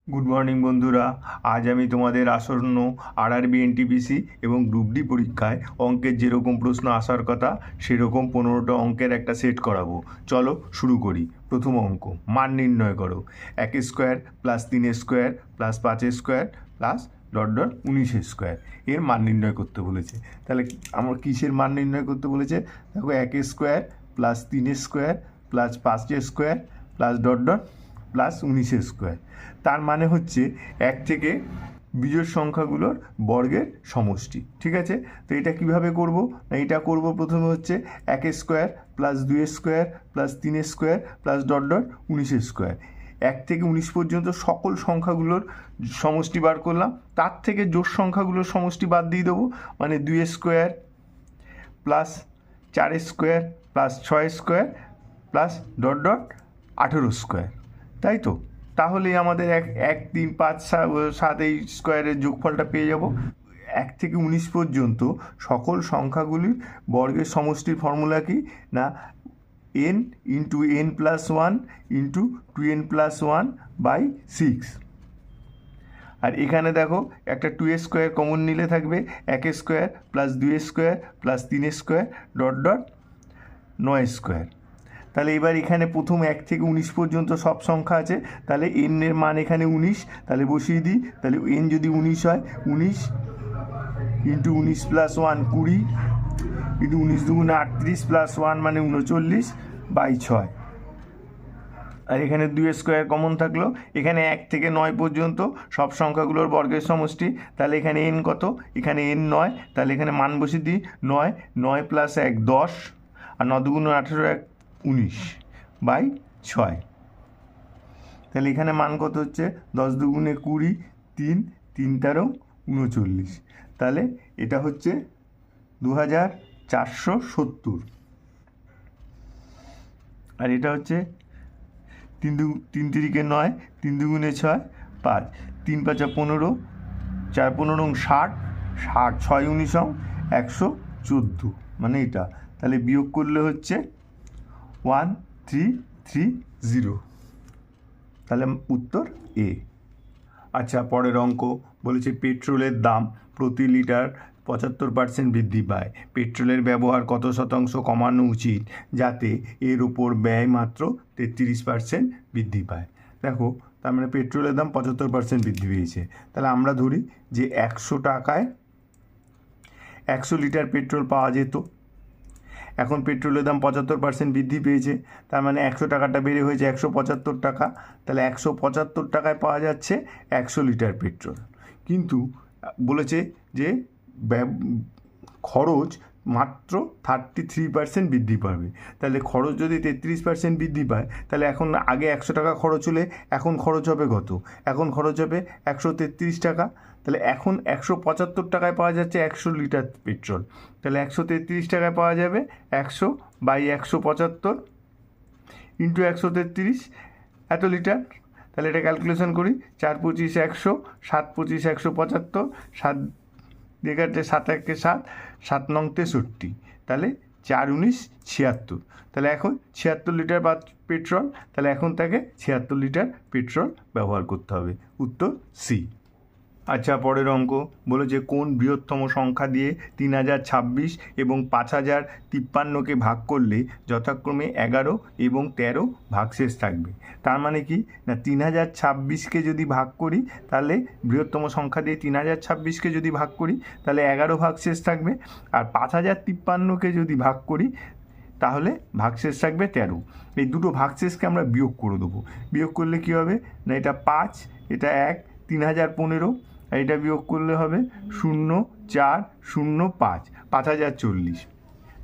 Good morning বন্ধুরা। আজ আমি তোমাদের আসন্ন আরআরবি এনটিপিসি এবং গ্রুপ ডি পরীক্ষায় অঙ্কের যেরকম প্রশ্ন আসার কথা সেরকম 15টা অঙ্কের একটা সেট করাবো। চলো শুরু করি। প্রথম অঙ্ক, মান নির্ণয় করো। 1 square plus 3 square plus 5 square plus dot dot 19 square এর মান নির্ণয় করতে বলেছে। তাহলে আমার কিসের মান নির্ণয় করতে বলেছে? দেখো, 1 square plus 3 square plus 5 square plus dot dot plus 19 square. তার মানে হচ্ছে এক থেকে বিজোড় সংখ্যাগুলোর বর্গের সমষ্টি। ঠিক আছে, তো এটা কিভাবে করব? না, এটা করব প্রথমে হচ্ছে 1 square plus 2 square plus 3 square plus dot dot 19 square. 1 থেকে 19 পর্যন্ত সকল সংখ্যাগুলোর সমষ্টি বার করলাম, তার থেকে জোড় সংখ্যাগুলোর সমষ্টি বাদ দিয়ে দেবো। মানে 2 square plus 4 square plus 6 square plus dot dot 18 square. তাই তো? তাহলেই আমাদের 1 3 5 7 এই স্কোয়ারের যোগফলটা পেয়ে যাব। 1 থেকে 19 পর্যন্ত সকল সংখ্যাগুলির বর্গের সমষ্টির ফর্মুলা কি? না, n into n+1 into 2n+1/6। আর এখানে দেখো, একটা 2 স্কোয়ার কমন নিলে থাকবে 1 square plus 2 square plus 3 square dot dot 9 square. তাহলে এবার এখানে প্রথম 1 থেকে 19 পর্যন্ত সব সংখ্যা আছে, তাহলে এন এর মান এখানে 19, তাহলে বসিয়ে দিই। তাহলে এন যদি 19 হয়, 19 ইন্টু 19+1 20 ইন্টু 19 দুগুণে 38 প্লাস 1 মানে 39/6। আর এখানে 2 স্কোয়ার কমন থাকলো। এখানে 1 থেকে 9 পর্যন্ত সব সংখ্যাগুলোর বর্গের সমষ্টি, তাহলে এখানে এন কত? এখানে এন 9, তাহলে এখানে মান বসিয়ে দিই। 9 9 + 1 10 আর 9 দুগুণে 18 1 19/6। তাহলে এখানে মান কত হচ্ছে? 10 দুগুণে 20, 3 3 তেরো 39। তাহলে এটা হচ্ছে 2470। আর এটা হচ্ছে 3 3 9, 3 দুগুণে 6 5, 3 5 15, 4 15 60, 60 6 19 114, মানে এটা। তাহলে বিয়োগ করলে হচ্ছে 1330। তাহলে উত্তর এ। আচ্ছা, পরের অঙ্ক বলেছে পেট্রোলের দাম প্রতি লিটার 75% বৃদ্ধি পায়। পেট্রোলের ব্যবহার কত শতাংশ কমানো উচিত যাতে এর উপর ব্যয় মাত্র 33% বৃদ্ধি পায়? দেখো, তার মানে পেট্রোলের দাম 75% বৃদ্ধি পেয়েছে। তাহলে আমরা ধরি যে 100 টাকায় 100 লিটার পেট্রোল পাওয়া যেত। এখন পেট্রোলের দাম 75% বৃদ্ধি পেয়েছে, তার মানে 100 টাকাটা বেড়ে হয়েছে 175 টাকা। তাহলে 175 টাকায় পাওয়া যাচ্ছে 100 লিটার পেট্রোল। কিন্তু বলেছে যে খরচ মাত্র 33% বৃদ্ধি পাবে। তাহলে খরচ যদি 33% বৃদ্ধি পায়, তাহলে এখন আগে 100 টাকা খরচ হলে এখন খরচ হবে কত? এখন খরচ হবে 133 টাকা। তাহলে এখন 175 টাকায় পাওয়া যাচ্ছে 100 লিটার পেট্রোল। তাহলে 133 টাকায় পাওয়া যাবে 100/175 ইন্টু 133 এত লিটার। তাহলে এটা ক্যালকুলেশন করি। 4 25 100, 7 25 175, 7 দেখাচ্ছে 7 1 7, 7 9 63। তাহলে 4 19 76। তাহলে এখন 76 লিটার পেট্রোল। তাহলে এখন তাকে 76 লিটার পেট্রোল ব্যবহার করতে হবে। উত্তর সি। আচ্ছা, পরের অঙ্ক বলেছে কোন বৃহত্তম সংখ্যা দিয়ে 3026 এবং 5053কে ভাগ করলে যথাক্রমে 11 এবং 13 ভাগশেষ থাকবে। তার মানে কি? না, 3026কে যদি ভাগ করি, তাহলে বৃহত্তম সংখ্যা দিয়ে 3026কে যদি ভাগ করি তাহলে 11 ভাগশেষ থাকবে। আর 5053কে যদি ভাগ করি তাহলে ভাগশেষ থাকবে 13। এই দুটো ভাগশেষকে আমরা বিয়োগ করে দেবো। বিয়োগ করলে কী হবে? না, এটা 5, এটা 1, 3015। এটা বিয়োগ করলে হবে 0 4 0 5, 5040।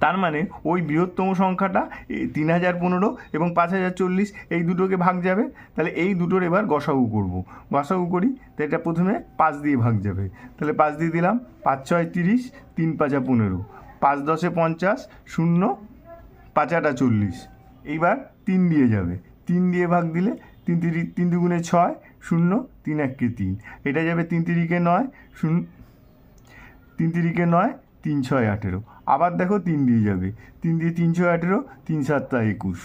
তার মানে ওই বৃহত্তম সংখ্যাটা 3015 এবং 5040 এই দুটোকে ভাগ যাবে। তাহলে এই দুটোর এবার গসাগু করব। গসাগু করি, তো এটা প্রথমে 5 দিয়ে ভাগ যাবে। তাহলে 5 দিয়ে দিলাম, 5 6 30, 3 5 15, 5 10 50, 0 5 8 40। এইবার 3 দিয়ে যাবে, 3 দিয়ে ভাগ দিলে 3 দুগুণে 6, 0 3 1 3। এটা যাবে 3 3 9, 0 3 3 9, 3 6 18। আবার দেখো 3 দিয়ে যাবে, 3 দিয়ে 3 6 18, 3 7 21,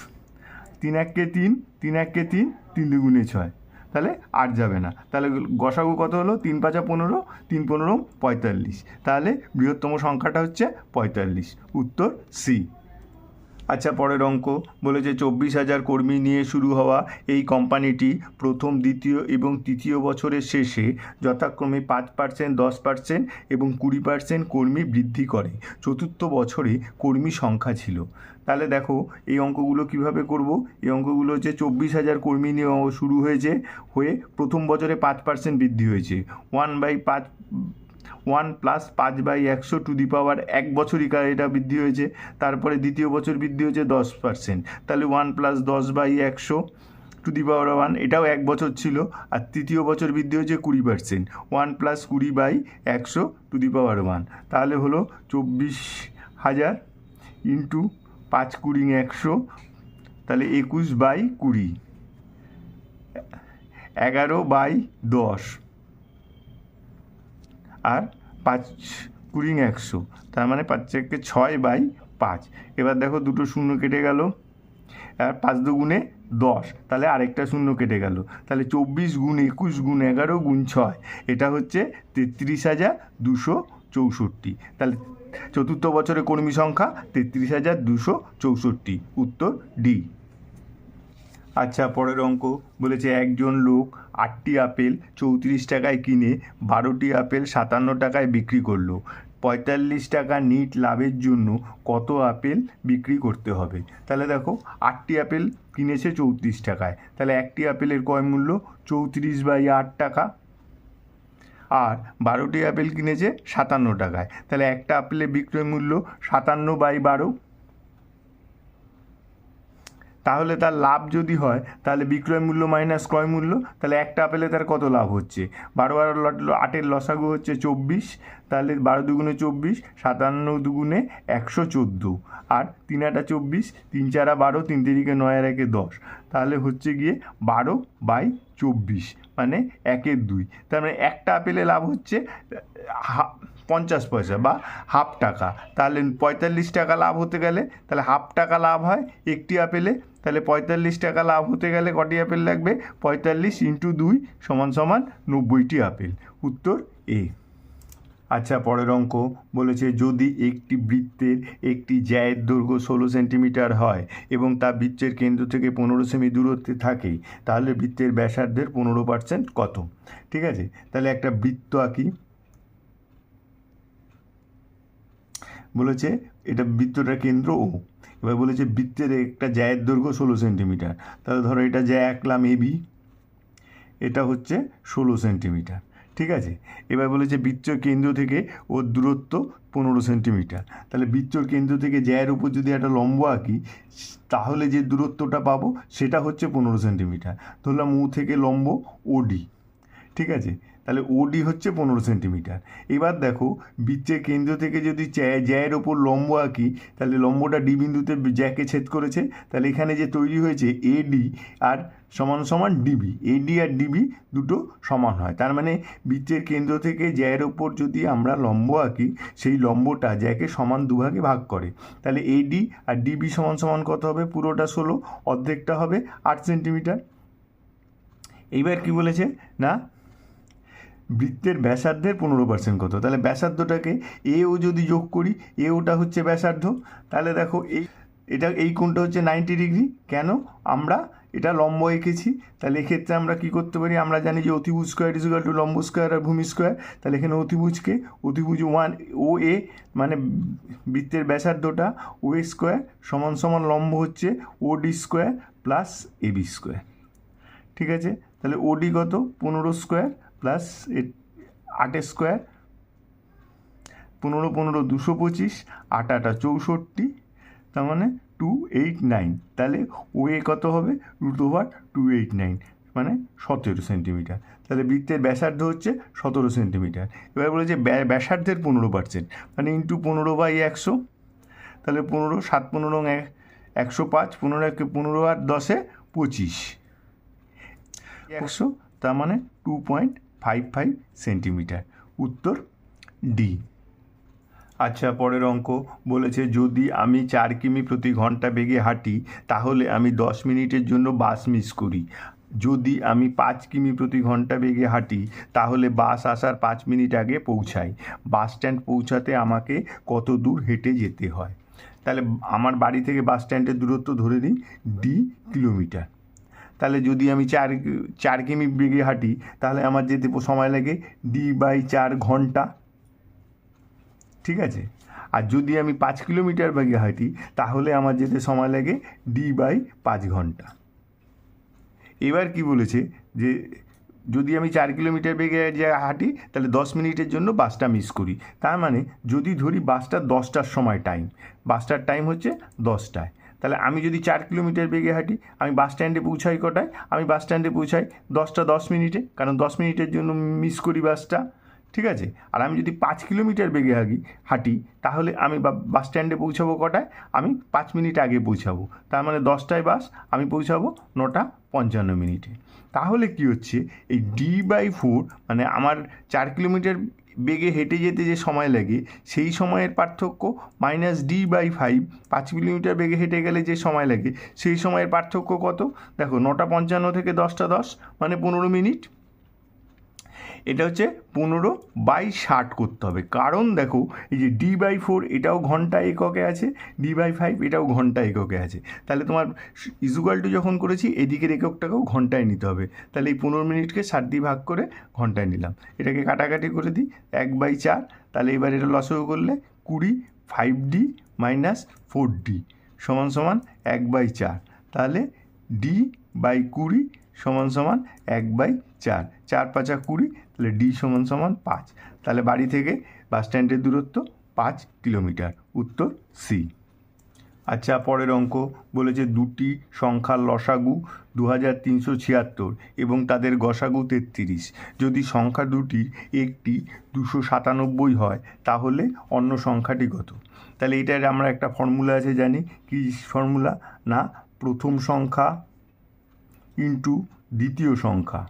3 1 3, 3 1 3, 3 দুগুণে 6। তাহলে 8 যাবে না, তাহলে গসাগু কত হলো? 3 5 15, 3 15 45, তাহলে বৃহত্তম সংখ্যাটা হচ্ছে 45, উত্তর সি। আচ্ছা, পরের অঙ্ক বলেছে 24,000 কর্মী নিয়ে শুরু হওয়া এই কোম্পানিটি প্রথম, দ্বিতীয় এবং তৃতীয় বছরের শেষে যথাক্রমে 5%, 10% এবং 20% কর্মী বৃদ্ধি করে। চতুর্থ বছরে কর্মী সংখ্যা ছিল। তাহলে দেখো এই অঙ্কগুলো কিভাবে করব। এই অঙ্কগুলো হচ্ছে 24,000 কর্মী নিয়ে শুরু হয়েছে, হয়ে প্রথম বছরে 5% বৃদ্ধি হয়েছে, 1/5 1 + 5/100 টু দি পাওয়ার 1 বছরই এটা বৃদ্ধি হয়েছে। তারপরে দ্বিতীয় বছর বৃদ্ধি হয়েছে 10%, তাহলে 1 + 10/100 টু দি পাওয়ার 1, এটাও 1 বছর ছিল। আর তৃতীয় বছর বৃদ্ধি হয়েছে 20%, 1 + 20/100 টু দি পাওয়ার 1, তাহলে হলো 24,000 ইন্টু 5 20 100, তাহলে 21/20, 11/10, আর 5 20 100, তার মানে 5 থেকে 6/5। এবার দেখো দুটো শূন্য কেটে গেল, আর 5 দুগুণে 10, তাহলে আরেকটা শূন্য কেটে গেল, তাহলে 24 গুণ 21 গুণ 11 গুণ 6, এটা হচ্ছে 33,264। তাহলে চতুর্থ বছরে কর্মী সংখ্যা 33,264, উত্তর ডি। আচ্ছা, পরের অঙ্ক বলেছে একজন লোক 8টি আপেল 34 টাকায় কিনে 12টি আপেল 57 টাকায় বিক্রি করলো। 45 টাকা নিট লাভের জন্য কত আপেল বিক্রি করতে হবে? তাহলে দেখো 8টি আপেল কিনেছে 34 টাকায়, তাহলে একটি আপেলের ক্রয় মূল্য 34/8 টাকা, আর 12টি আপেল কিনেছে 57 টাকায়, তাহলে একটা আপেলের বিক্রয় মূল্য 57/12। তাহলে তার লাভ যদি হয়, তাহলে বিক্রয় মূল্য মাইনাস ক্রয় মূল্য, তাহলে একটা আপেলে তার কত লাভ হচ্ছে? 12 8-এর লসাগু হচ্ছে 24, তাহলে 12 দুগুণে 24, 57 দুগুণে 114, আর 3 8 24, 3 4 12, 3 3 9 আর 1 10, তাহলে হচ্ছে গিয়ে 12/24, মানে 1/2। তার মানে একটা আপেলে লাভ হচ্ছে 50 পয়সা বা হাফ টাকা। তাহলে 45 টাকা লাভ হতে গেলে তাহলে হাফ টাকা লাভ হয় একটি আপেলে, তাহলে 45 টাকা লাভ হতে গেলে কটি আপেল লাগবে? 45 × 2 = 90টি আপেল, উত্তর এ। আচ্ছা, পরের অঙ্ক বলেছে যদি একটি বৃত্তের একটি জ্যায়ের দৈর্ঘ্য 16 সেন্টিমিটার হয় এবং তা বৃত্তের কেন্দ্র থেকে 15 সেমি দূরত্বে থাকে, তাহলে বৃত্তের ব্যাসার্ধের 15% কত? ঠিক আছে, তাহলে একটা বৃত্ত আঁকি। বলেছে এটা বৃত্তটার কেন্দ্র ও। এবার বলেছে বৃত্তের একটা জ্যায়ের দৈর্ঘ্য 16 সেন্টিমিটার, তাহলে ধরো এটা জ্যা আঁকলাম এবি, এটা হচ্ছে 16 সেন্টিমিটার। ঠিক আছে, এবার বলেছে বৃত্তের কেন্দ্র থেকে ওর দূরত্ব 15 সেন্টিমিটার, তাহলে বৃত্তের কেন্দ্র থেকে জ্যায়ের উপর যদি একটা লম্ব আঁকি, তাহলে যে দূরত্বটা পাবো সেটা হচ্ছে 15 সেন্টিমিটার। ধরলাম ও থেকে লম্ব ওডি, ঠিক আছে, তাহলে ওডি হচ্ছে 15 সেন্টিমিটার। এবার দেখো বৃত্তের কেন্দ্র থেকে যদি জ্যায়ের ওপর লম্ব আঁকি, তাহলে লম্বটা ডি বিন্দুতে জ্যাকে ছেদ করেছে, তাহলে এখানে যে তৈরি হয়েছে এডি আর সমান ডিবি, এডি আর ডিবি দুটো সমান হয়। তার মানে বৃত্তের কেন্দ্র থেকে জ্যায়ের ওপর যদি আমরা লম্ব আঁকি, সেই লম্বটা জ্যাকে সমান দুভাগে ভাগ করে, তাহলে এডি আর ডিবি সমান কত হবে? পুরোটা 16, অর্ধেকটা হবে 8 সেন্টিমিটার। এইবার কি বলেছে না, বৃত্তের ব্যাসার্ধের 15% কত? তাহলে ব্যাসার্ধটাকে এও যদি যোগ করি, এওটা হচ্ছে ব্যাসার্ধ, তাহলে দেখো এই কোণটা হচ্ছে 90 ডিগ্রি। কেন? আমরা এটা লম্ব এঁকেছি, তাহলে এক্ষেত্রে আমরা কি করতে পারি? আমরা জানি যে অতিভুজ স্কোয়ার = লম্ব স্কোয়ার আর ভূমি স্কোয়ার, তাহলে এখানে অতিভুজ 1 ও এ, মানে বৃত্তের ব্যাসার্ধটা ও এ স্কোয়ার সমান লম্ব হচ্ছে ওডি স্কোয়ার প্লাস এবি স্কোয়ার। ঠিক আছে, তাহলে ওডি কত? 15 স্কোয়ার প্লাস 8 স্কোয়ার, 15 15 225, 8 8 64, তার মানে 289। তাহলে ও এ কত হবে? √289, মানে 17 সেন্টিমিটার। তাহলে বৃত্তের ব্যাসার্ধ হচ্ছে 17 সেন্টিমিটার। এবার বলেছে ব্যাসার্ধের 15%, মানে ইন্টু 15/100, তাহলে 15 7 15 105, 15 15 আর 10 25, 100, তার মানে 2.55 সেন্টিমিটার, উত্তর ডি। আচ্ছা, পরের অঙ্ক বলেছে যদি আমি 4 কিমি প্রতি ঘন্টা বেগে হাঁটি, তাহলে আমি 10 মিনিটের জন্য বাস মিস করি। যদি আমি 5 কিমি প্রতি ঘন্টা বেগে হাঁটি তাহলে বাস আসার 5 মিনিট আগে পৌঁছাই। বাস স্ট্যান্ড পৌঁছাতে আমাকে কত দূর হেঁটে যেতে হয়? তাহলে আমার বাড়ি থেকে বাস স্ট্যান্ডের দূরত্ব ধরে নিই ডি কিলোমিটার। তাহলে যদি আমি 4 কিমি বেগে হাঁটি তাহলে আমার যেতে সময় লাগে D/4 ঘন্টা, ঠিক আছে। আর যদি আমি 5 কিলোমিটার বেগে হাঁটি তাহলে আমার যেতে সময় লাগে D/5 ঘন্টা। এবার কি বলেছে যে যদি আমি 4 কিলোমিটার বেগে হাঁটি তাহলে 10 মিনিটের জন্য বাসটা মিস করি। তার মানে যদি ধরি বাসটা 10টার সময় টাইম, বাসটার টাইম হচ্ছে 10টায়, তাহলে আমি যদি 4 কিলোমিটার বেগে হাঁটি আমি বাস স্ট্যান্ডে পৌঁছাই কটায়? আমি বাস স্ট্যান্ডে পৌঁছাই 10টা 10 মিনিটে, কারণ 10 মিনিটের জন্য মিস করি বাসটা, ঠিক আছে। আর আমি যদি 5 কিলোমিটার বেগে হাঁটি তাহলে আমি বাস স্ট্যান্ডে পৌঁছাবো কটায়? আমি 5 মিনিট আগে পৌঁছাবো, তার মানে 10টায় বাস, আমি পৌঁছাবো 9:55। তাহলে কি হচ্ছে, এই D/4 মানে আমার 4 কিলোমিটার বেগে হেঁটে যেতে যে সময় লাগে সেই সময়ের পার্থক্য মাইনাস D/5 5 কিলোমিটার বেগে হেঁটে গেলে যে সময় লাগে সেই সময়ের পার্থক্য কত? দেখো 9:55 থেকে 10টা 10 মানে 15 মিনিট। এটা হচ্ছে 15/60 করতে হবে, কারণ দেখো এই যে D/4 এটাও ঘন্টা এককে আছে, D/5 এটাও ঘন্টা এককে আছে। তাহলে তোমার ইজুকাল টু যখন করেছি এদিকের এককটাকেও ঘন্টায় নিতে হবে। তাহলে এই 15 মিনিটকে 7 দিয়ে ভাগ করে ঘন্টায় নিলাম। এটাকে কাটাকাটি করে দিই 1/4। তাহলে এবার এটা লসাগু করলে 20 5D - 4D সমান 1/4। তাহলে D/20 সমান 1/4, 4×5 = 20, তাহলে D সমান 5। তাহলে বাড়ি থেকে বাস স্ট্যান্ডের দূরত্ব 5 কিলোমিটার, উত্তর সি। আচ্ছা, পরের অঙ্ক বলেছে দুটি সংখ্যার লসাগু 2376 এবং তাদের গসাগু 33। যদি সংখ্যা দুটির একটি 297 হয় তাহলে অন্য সংখ্যাটি কত? তাহলে এটার আমরা একটা ফর্মুলা আছে, জানি কি ফর্মুলা? না, প্রথম সংখ্যা ইন্টু দ্বিতীয় সংখ্যা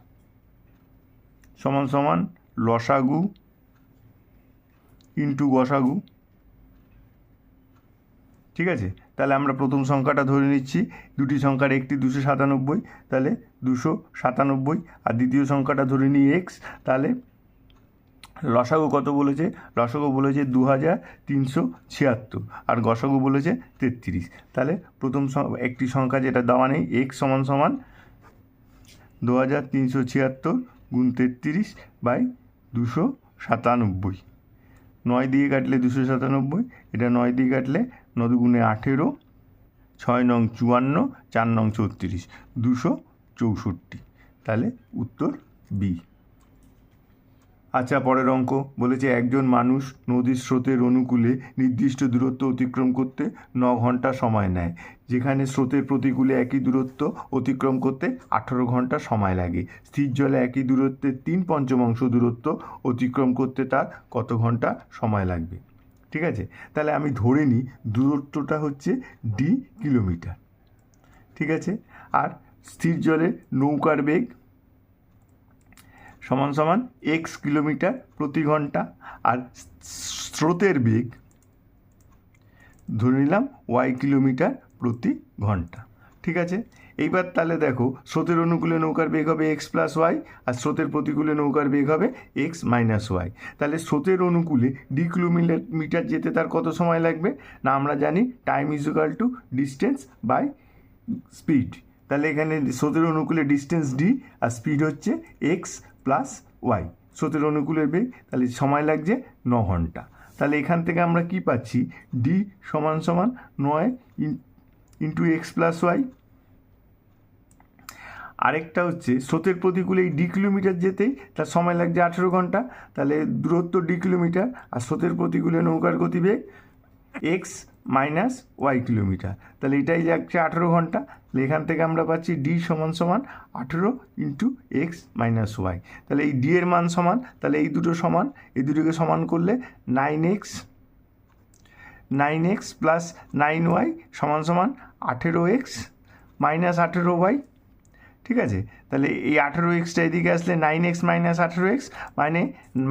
সমান লসাগু ইন্টু গসাগু, ঠিক আছে। তাহলে আমরা প্রথম সংখ্যাটা ধরে নিচ্ছি, দুটি সংখ্যার একটি 297, তাহলে 297, আর দ্বিতীয় সংখ্যাটা ধরে নিই এক্স। তাহলে লসাগু কত বলেছে? লসাগু বলেছে 2376 আর গসাগু বলেছে 33। তাহলে প্রথম একটি সংখ্যা যেটা দেওয়া নেই এক্স সমান 2376 গুণ 33/297। 9 দিয়ে কাটলে 297, এটা 9 দিয়ে কাটলে 9 × 18, 6 নং 54, 4 নং 34, 264। তাহলে উত্তর বি। আচ্ছা, পরের অঙ্ক বলেছে একজন মানুষ নদীর স্রোতের অনুকূলে নির্দিষ্ট দূরত্ব অতিক্রম করতে 9 ঘন্টা সময় নেয়, যেখানে স্রোতের প্রতিকূলে একই দূরত্ব অতিক্রম করতে 18 ঘন্টা সময় লাগে। স্থির জলে একই দূরত্বের 3/5 দূরত্ব অতিক্রম করতে তার কত ঘন্টা সময় লাগবে? ঠিক আছে, তাহলে আমি ধরে নিই দূরত্বটা হচ্ছে ডি কিলোমিটার, ঠিক আছে। আর স্থির জলে নৌকার বেগ সমান x কিলোমিটার প্রতি ঘন্টা, আর স্রোতের বেগ ধরে নিলাম y কিলোমিটার প্রতি ঘন্টা, ঠিক আছে। এইবার তাহলে দেখো স্রোতের অনুকূলে নৌকার বেগ হবে x + y, আর স্রোতের প্রতিকূলে নৌকার বেগ হবে x - y। তাহলে স্রোতের অনুকূলে ডি কিলোমিটার যেতে তার কত সময় লাগবে? না, আমরা জানি টাইম = ডিস্টেন্স বাই স্পিড। তাহলে এখানে স্রোতের অনুকূলে ডিস্টেন্স ডি আর স্পিড হচ্ছে x + y, স্রোতের অনুকূলের বেগ, তাহলে সময় লাগছে 9 ঘন্টা। তাহলে এখান থেকে আমরা কি পাচ্ছি? ডি সমান 9 × x + y। আরেকটা হচ্ছে স্রোতের প্রতিকূলে এই ডি কিলোমিটার যেতেই তার সময় লাগছে 18 ঘন্টা। তাহলে দূরত্ব ডি কিলোমিটার আর স্রোতের প্রতিকূলে নৌকার গতিবেগ x - y কিলোমিটার, তাহলে এটাই লাগছে 18 ঘন্টা। এখান থেকে আমরা পাচ্ছি ডি সমান 18 × x - y। তাহলে এই ডি এর মান সমান, তাহলে এই দুটো সমান, এই দুটোকে সমান করলে 9x + 9y সমান 18x - 18y, ঠিক আছে, তাহলে এই 18x এদিকে আসলে 9x মাইনাস 18x মানে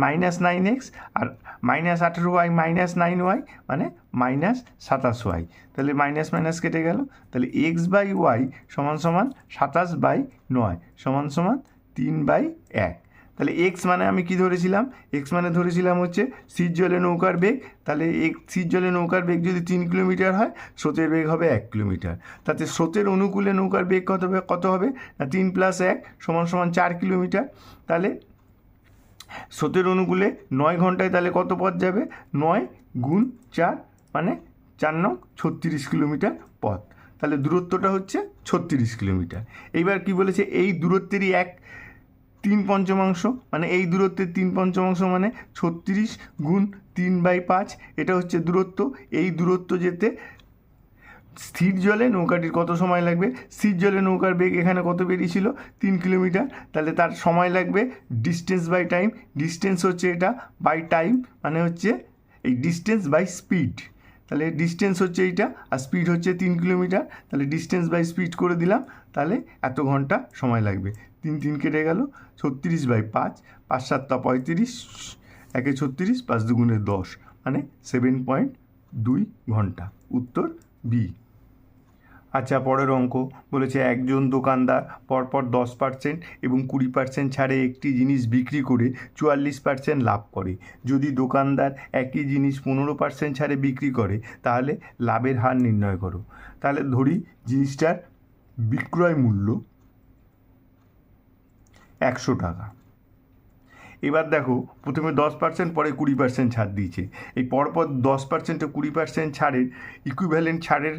মাইনাস 9x, আর মাইনাস 18y মাইনাস 9y মানে মাইনাস 27y। তাহলে মাইনাস মাইনাস কেটে গেল, তাহলে x/y সমান সমান 27/9 সমান সমান 3/1। তাহলে এক্স মানে আমি কি ধরেছিলাম, এক্স মানে ধরেছিলাম হচ্ছে স্থির জলে নৌকার বেগ। তাহলে স্থির জলে নৌকার বেগ যদি 3 কিলোমিটার হয়, স্রোতের বেগ হবে 1 কিলোমিটার। তাতে স্রোতের অনুকূলে নৌকার বেগ কত হবে না 3 + 1 সমান সমান 4 কিলোমিটার। তাহলে স্রোতের অনুকূলে 9 ঘন্টায় তাহলে কত পথ যাবে, 9 × 4 মানে 4 9 36 কিলোমিটার পথ। তাহলে দূরত্বটা হচ্ছে 36 কিলোমিটার। এইবার কি বলেছে, এই দূরত্বেরই 3/5 মানে এই দূরত্বের 3/5 মানে 36 × 3/5, এটা হচ্ছে দূরত্ব। এই দূরত্ব যেতে স্থির জলে নৌকাটির কত সময় লাগবে, স্থির জলে নৌকার বেগ এখানে কত বেরিয়েছিল 3 কিলোমিটার, তাহলে তার সময় লাগবে ডিস্টেন্স বাই টাইম। ডিস্টেন্স হচ্ছে এটা, বাই টাইম মানে হচ্ছে এই ডিস্টেন্স বাই স্পিড। তাহলে ডিস্টেন্স হচ্ছে এইটা আর স্পিড হচ্ছে 3 কিলোমিটার। তাহলে ডিস্টেন্স বাই স্পিড করে দিলাম, তাহলে এত ঘন্টা সময় লাগবে। 3 3 কেটে গেল, 36/5, 5 7 35, 1 36, 5 2 10 মানে 7.2 ঘন্টা। উত্তর বি। আচ্ছা, পরের অঙ্ক বলেছে একজন দোকানদার পরপর 10% এবং 20% ছাড়ে একটি জিনিস বিক্রি করে 44% লাভ করে। যদি দোকানদার একই জিনিস 15% ছাড়ে বিক্রি করে, তাহলে লাভের হার নির্ণয় করো। তাহলে ধরি জিনিসটার বিক্রয় মূল্য 100 টাকা। এবার দেখো, প্রথমে 10% পরে 20% ছাড় দিয়েছে। এই পরপর 10% ও 20% ছাড়ের ইকুইভ্যালেন্ট ছাড়ের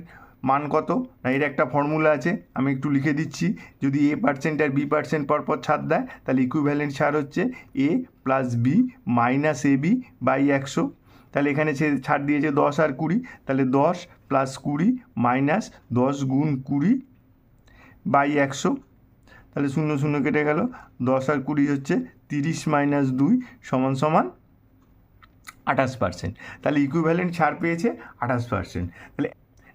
মান কত না, এর একটা ফর্মুলা আছে, আমি একটু লিখে দিচ্ছি। যদি a% আর b% পরপর ছাড় দেয়, তাহলে ইকুইভ্যালেন্ট ছাড় হচ্ছে a + b - ab/100। তাহলে এখানে সে ছাড় দিয়েছে 10 আর 20, তাহলে 10 + 20 - 10 × 20/100। তাহলে 0 0 কেটে গেল, 10 আর 20 হচ্ছে 30 - 2 সমান সমান 28%। তাহলে ইকুইভ্যালেন্ট ছাড় পেয়েছে 28%। তাহলে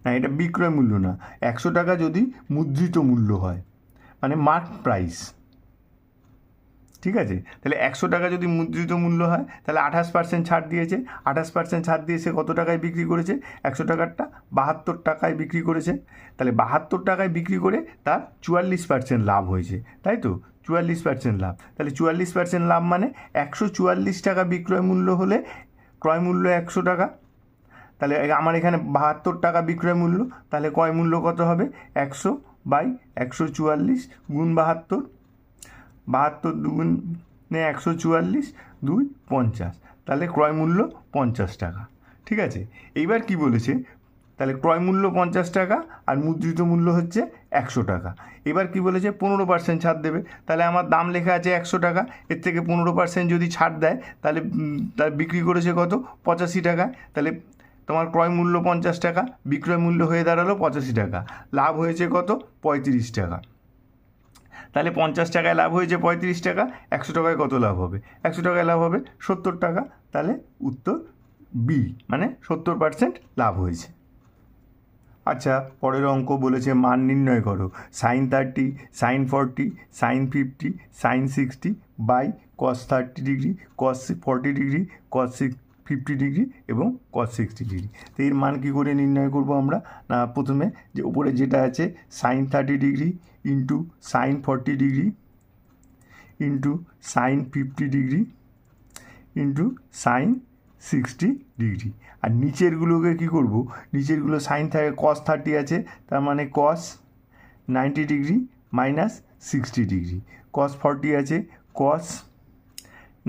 না, এটা বিক্রয় মূল্য না, 100 টাকা যদি মুদ্রিত মূল্য হয় মানে মার্ক প্রাইস, ঠিক আছে। তাহলে 100 টাকা যদি মুদ্রিত মূল্য হয়, তাহলে 28% ছাড় দিয়েছে। 28% ছাড় দিয়ে সে কত টাকায় বিক্রি করেছে, 100 টাকারটা 72 টাকায় বিক্রি করেছে। তাহলে 72 টাকায় বিক্রি করে তার 44% লাভ হয়েছে, তাই তো, 44% লাভ। তাহলে 44% লাভ মানে 144 টাকা বিক্রয় মূল্য হলে ক্রয় মূল্য 100 টাকা। তাহলে আমার এখানে 72 টাকা বিক্রয় মূল্য, তাহলে ক্রয় মূল্য কত হবে, 100/144 × 72। 72 2 144, 2 50, তাহলে ক্রয় মূল্য 50 টাকা। ঠিক আছে, এইবার কি বলেছে, তাহলে ক্রয় মূল্য 50 টাকা আর মুদ্রিত মূল্য হচ্ছে 100 টাকা। এবার কি বলেছে, 15% ছাড় দেবে। তাহলে আমার দাম লেখা আছে 100 টাকা, এর থেকে 15% যদি ছাড় দেয়, তাহলে তার বিক্রি করেছে কত, 85 টাকায়। তাহলে তোমার ক্রয় মূল্য 50 টাকা, বিক্রয় মূল্য হয়ে দাঁড়ালো 85 টাকা, লাভ হয়েছে কত, 35 টাকা। তাহলে 50 টাকায় লাভ হয়েছে 35 টাকা, 100 টাকায় কত লাভ হবে, 100 টাকায় লাভ হবে 70 টাকা। তাহলে উত্তর বি মানে 70% লাভ হয়েছে। আচ্ছা, পরের অঙ্ক বলেছে মান নির্ণয় করো sin 30, sin 40, sin 50, sin 60 by cos 30 degree, cos 40 degree, cos 50 degree এবং cos 60 ডিগ্রি। তো এর মান কী করে নির্ণয় করব আমরা, না প্রথমে যে উপরে যেটা আছে sin 30 degree into sin 40 degree into sin 50 degree into sin 60 degree, আর নিচেরগুলোকে কী করব, নিচেরগুলো sin cos 30 আছে, তার মানে cos 90 degree minus 60 degree, cos 40 আছে cos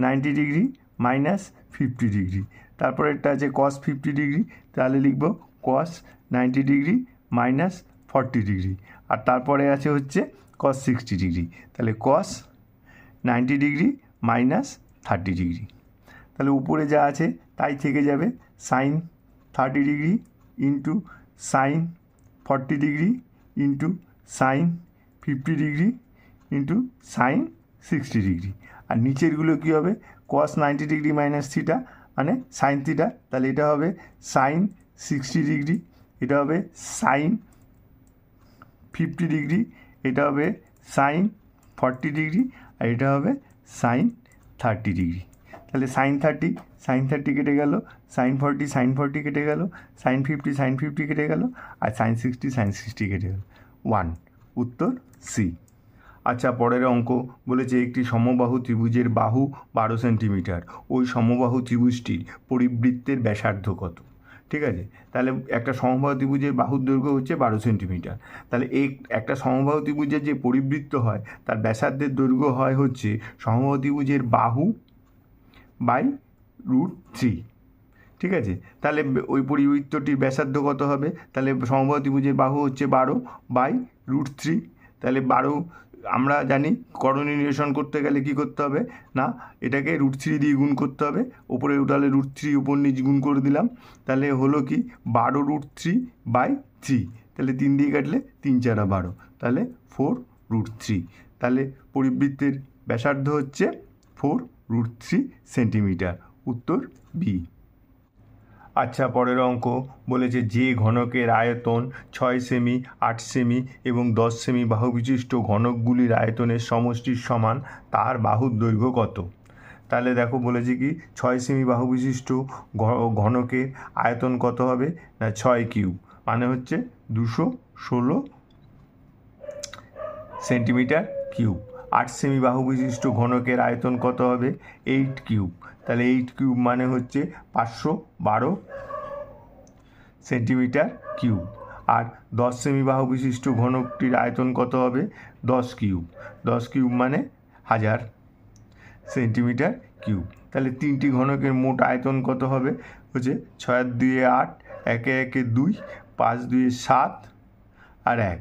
90 ডিগ্রি মাইনাস 50 ডিগ্রি, তারপর একটা আছে cos 50 ডিগ্রি, তাহলে লিখব cos 90 ডিগ্রি মাইনাস 40 ডিগ্রি, আর তারপরে আছে হচ্ছে cos 60 ডিগ্রি, তাহলে cos 90 ডিগ্রি মাইনাস 30 ডিগ্রি। তাহলে উপরে যা আছে তাই থেকে যাবে, sin 30 degree into sin 40 degree into sin 50 degree into sin 60 degree, আর নিচেরগুলো কী হবে, cos 90 ডিগ্রি মাইনাস থিটা মানে sin থিটা, তাহলে এটা হবে sin 60 ডিগ্রি, এটা হবে sin 50 ডিগ্রি, এটা হবে সাইন 40 ডিগ্রি, আর এটা হবে সাইন 30 ডিগ্রি। তাহলে সাইন 30 কেটে গেল, সাইন 40 কেটে গেল, সাইন 50 কেটে গেল, আর সাইন 60 কেটে গেল। 1 উত্তর সি। আচ্ছা, পরের অঙ্ক বলেছে একটি সমবাহু ত্রিভুজের বাহু 12 সেন্টিমিটার, ওই সমবাহু ত্রিভুজটির পরিবৃত্তের ব্যাসার্ধ কত? ঠিক আছে, তাহলে একটা সমবাহু ত্রিভুজের বাহুর দৈর্ঘ্য হচ্ছে 12 সেন্টিমিটার। তাহলে একটা সমবাহু ত্রিভুজের যে পরিবৃত্ত হয় তার ব্যাসার্ধের দৈর্ঘ্য হয় হচ্ছে সমবাহু ত্রিভুজের বাহু বাই √3। ঠিক আছে, তাহলে ওই পরিবৃত্তটির ব্যাসার্ধ কত হবে? তাহলে সমবাহু ত্রিভুজের বাহু হচ্ছে 12 বাই √3। তাহলে 12 আমরা জানি করণীয় নিরসন করতে গেলে কি করতে হবে না, এটাকে √3 দিয়ে গুণ করতে হবে। ওপরে উঠালে √3 উপর নিচ গুণ করে দিলাম, তাহলে হলো কি 12 √3 বাই 3। তাহলে 3 দিয়ে কাটলে 3 × 4 = 12, তাহলে 4 √3। তাহলে পরিবৃত্তের ব্যাসার্ধ হচ্ছে 4 √3 সেন্টিমিটার। উত্তর বি। আচ্ছা, পরের অঙ্ক বলেছে যে ঘনকের আয়তন 6 সেমি, 8 সেমি এবং 10 সেমি বাহু বিশিষ্ট ঘনকগুলির আয়তনের সমষ্টির সমান, তার বাহুর দৈর্ঘ্য কত? তাহলে দেখো বলেছে কি 6 সেমি বাহু বিশিষ্ট ঘনকের আয়তন কত হবে না 6 কিউব, মানে হচ্ছে 216 সেন্টিমিটার কিউব। 8 সেমি বাহু বিশিষ্ট ঘনকের আয়তন কত হবে 8 কিউব, তাহলে 8 কিউব মানে হচ্ছে 512 সেন্টিমিটার কিউব। আর 10 সেমি বাহু বিশিষ্ট ঘনকটির আয়তন কত হবে 10 কিউব, 10 কিউব মানে 1000 সেন্টিমিটার কিউব। তাহলে তিনটি ঘনকের মোট আয়তন কত হবে হচ্ছে 6 আর 2 8, 1 1 2, 5 2 7 আর 1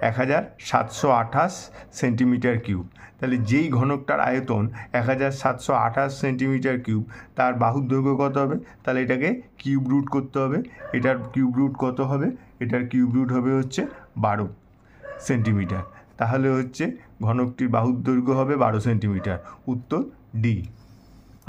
1728 সেন্টিমিটার কিউব। তাহলে যেই ঘনকটার আয়তন 1728 সেন্টিমিটার কিউব, তার বাহুর দৈর্ঘ্য কত হবে? তাহলে এটাকে কিউব রুট করতে হবে। এটার কিউব রুট কত হবে? এটার কিউব রুট হবে হচ্ছে 12 সেন্টিমিটার। তাহলে হচ্ছে ঘনকটির বাহুর দৈর্ঘ্য হবে 12 সেন্টিমিটার। উত্তর ডি।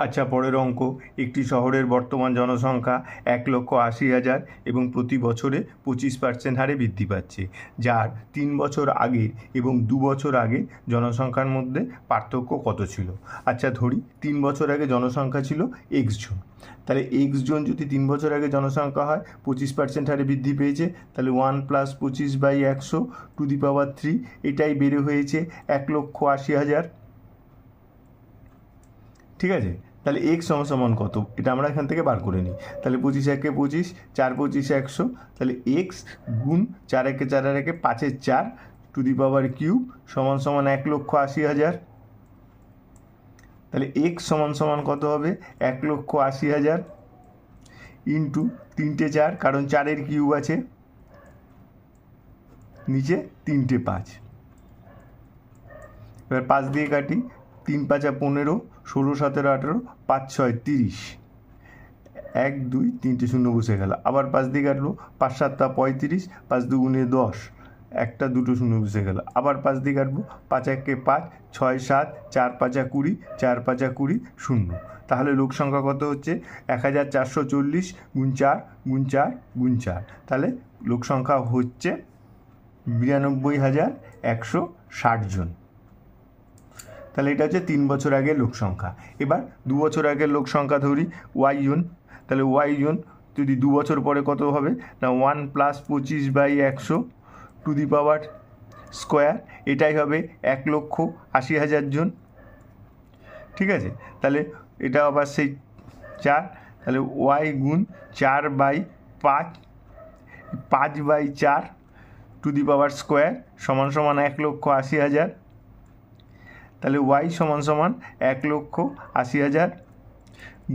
আচ্ছা, পরের অঙ্ক একটি শহরের বর্তমান জনসংখ্যা 1,80,000 এবং প্রতি বছরে 25% হারে বৃদ্ধি পাচ্ছে, যার 3 বছর আগের এবং 2 বছর আগের জনসংখ্যার মধ্যে পার্থক্য কত ছিল? আচ্ছা, ধরি 3 বছর আগে জনসংখ্যা ছিল x জন। তাহলে x জন যদি 3 বছর আগে জনসংখ্যা হয় 25% হারে বৃদ্ধি পেয়েছে, তাহলে 1 + 25/100⁵ এটাই বেড়ে হয়েছে 1,80,000। ঠিক আছে, তাহলে x সমান কত এটা আমরা এখান থেকে বার করে নিই। তাহলে 25 × 1 = 25, 4 × 25 = 100, তাহলে x গুণ 4 × 1 = 4 আর 1 = 5 × 4 ³ সমান 1,80,000। তাহলে x সমান কত হবে 1,80,000 ইন্টু 3টে 4, কারণ 4-এর কিউব আছে, নিচে 3টে 5। এবার 5 দিয়ে কাটি, 3 × 5 = 15, 16 × 17 = 18, 5 × 6 = 30, 1 2 3টে 0 বসে গেল। আবার 5 দিয়ে কাটবো, 5 × 7 = 35, 5 × 2 = 10, একটা 2টো 0 বসে গেল। আবার 5 দিয়ে কাটবো, 5 × 1 = 5, 6 × 7, 4 × 5 = 20, 4 × 5 = 20, 0। তাহলে লোক সংখ্যা কত হচ্ছে 1440 × 4 × 4 × 4। তাহলে লোক সংখ্যা হচ্ছে 92,160 জন। তাহলে এটা হচ্ছে 3 বছর আগের লোক সংখ্যা। এবার 2 বছর আগের লোক সংখ্যা ধরি y জন। তাহলে y জন যদি 2 বছর পরে কত হবে না 1 + 25/100⁵ এটাই হবে 1,80,000 জন। ঠিক আছে, তাহলে এটা আবার সেই 4, তাহলে y গুণ 4/5, 5/4⁵ সমান 1,80,000। তাহলে y সমান 1,80,000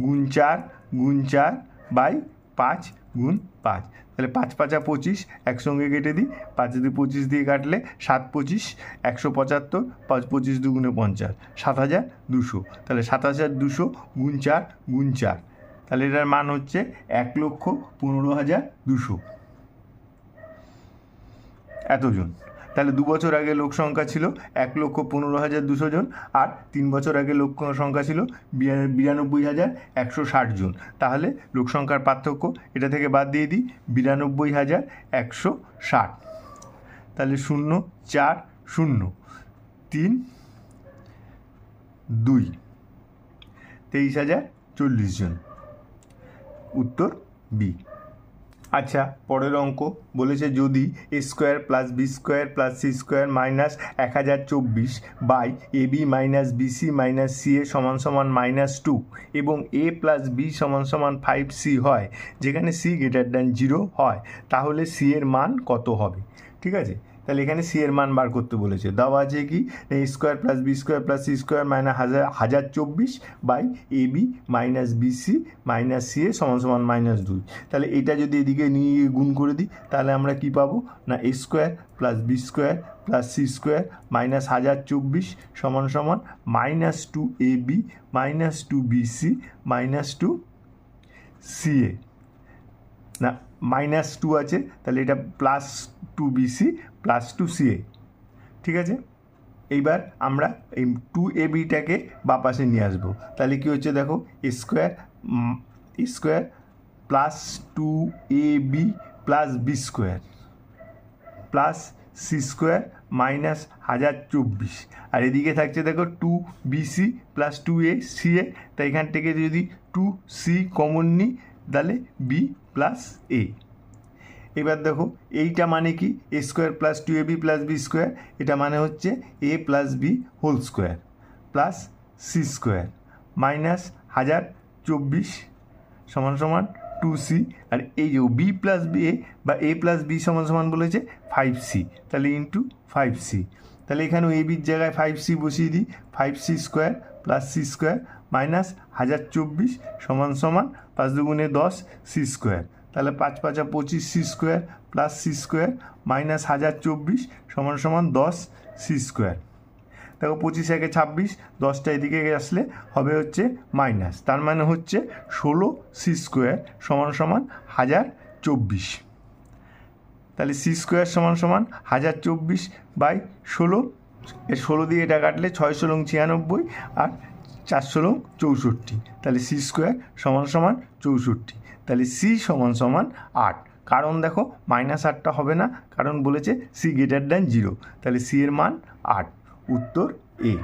গুণ 4 গুণ 4/5 গুণ 5। তাহলে 5 × 5 = 25, একসঙ্গে কেটে দিই, 5 দিয়ে 25 দিয়ে কাটলে 7 × 25 = 175, 5 × 25 = 50, 7,200। তাহলে 7,200 গুণ 4 গুণ 4, তাহলে এটার মান হচ্ছে 1,15,200 এতজন। তাহলে 2 বছর আগে লোক সংখ্যা ছিল 1,15,200 জন, আর 3 বছর আগে লোক সংখ্যা ছিল 92,160 জন। তাহলে লোক সংখ্যার পার্থক্য এটা থেকে বাদ দিয়ে দিই, 92,160। তাহলে 0 4 0, 3 2 23,040 জন। উত্তর বি। আচ্ছা, পরের অঙ্ক বলেছে যদি a square plus B square plus C square minus 1024 by A B minus BC minus C এ সমান সমান -2 এবং এ প্লাস বি সমান সমান 5c হয়, যেখানে সি গ্রেটার দ্যান 0 হয়, তাহলে সি এর মান কত হবে? ঠিক আছে, তাহলে এখানে সি এর মান বার করতে বলেছে। দেওয়া আছে কি, A square plus B square plus C square minus 1024 by A B minus BC minus C এ সমান সমান -2। তাহলে এটা যদি এদিকে নিয়ে গুণ করে দিই, তাহলে আমরা কি পাবো না, A square plus B square plus C square minus 1024 সমান সমান -2 A B minus 2 BC minus 2 C A, না -2 আছে, তাহলে এটা +2 বিসি +2 সিএ। ঠিক আছে, এইবার আমরা এই 2 এ বিটাকে বা পাশে নিয়ে আসবো। তাহলে কি হচ্ছে দেখো, square plus 2 A B plus B square plus C square minus 1024, আর এদিকে থাকছে দেখো 2 BC plus 2 A C A. তাই এখান থেকে যদি 2 সি কমন নিই, তাহলে বি প্লাস এ। এবার দেখো এইটা মানে কি, A square plus 2 A B plus B square, এটা মানে হচ্ছে A plus B whole square plus C square minus 1024 সমান সমান 2c, আর এই যে বি প্লাস বি এ বা এ প্লাস বি সমান সমান বলেছে 5c, তাহলে ইন্টু 5c। তাহলে এখানেও এ বির জায়গায় 5c বসিয়ে দিই, 5c square plus C square minus 1024 সমান সমান 5 দুগুণে 10 সি স্কোয়ার, তাহলে 5 5 25 C square plus C square minus 1024 সমান সমান 10 সি স্কোয়ার। দেখো 25 একে 26, 10টা এদিকে আসলে হবে হচ্ছে মাইনাস, তার মানে হচ্ছে 16 সি স্কোয়ার সমান সমান 1024। তাহলে সি স্কোয়ার সমান সমান 1024 বাই 16, 16 দিয়ে এটা কাটলে 6 × 96 আর 4 × 64, তাহলে সি স্কোয়ার সমান সমান 64। তাহলে সি সমান সমান 8, কারণ দেখো -8টা হবে না, কারণ বলেছে সি গ্রেটার দ্যান 0, তাহলে সি এর মান 8। উত্তর এ।